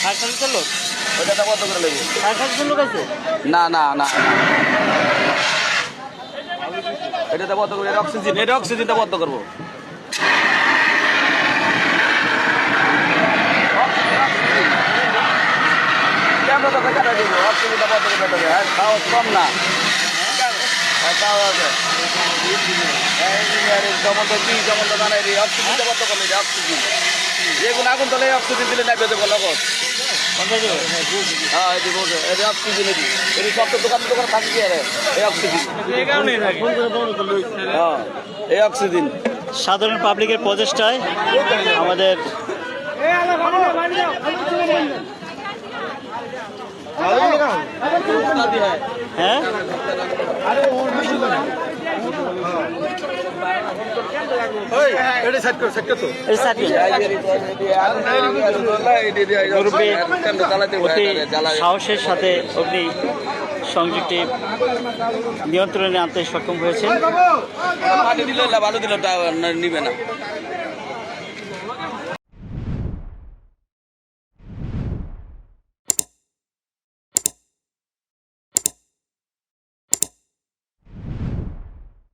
Fire সার্ভিসের লোক? ওইটা বন্ধ করে নেবো। ফায়ার সার্ভিসের লোক আছে? না না না এটাতে বন্ধ করবো। এটা অক্সিজেন, এটা অক্সিজেনটা বন্ধ করবো। ক্যামেরাটা কেটে দিব, অক্সিজেনটা বন্ধ করে দেবে। হ্যাঁ তাও কম না, হ্যাঁ তাও আছে। যেমন জানাই অক্সিজেনটা বন্ধ করলে অক্সিজেন যেগুলো আগুন তাহলে অক্সিজেন দিলে নেবে দেবো নগদ। হ্যাঁ এটি বলছে এটা অক্সিজেন, এটি সব তো দোকান দোকানে থাকি কি আরে এই অক্সিজেন। হ্যাঁ এই অক্সিজেন সাধারণ পাবলিকের প্রচেষ্টায় আমাদের হ্যাঁ সাহসের সাথে অগ্নি সংযোগটি নিয়ন্ত্রণে আনতে সক্ষম হয়েছে। ভালো দিল নিবে না।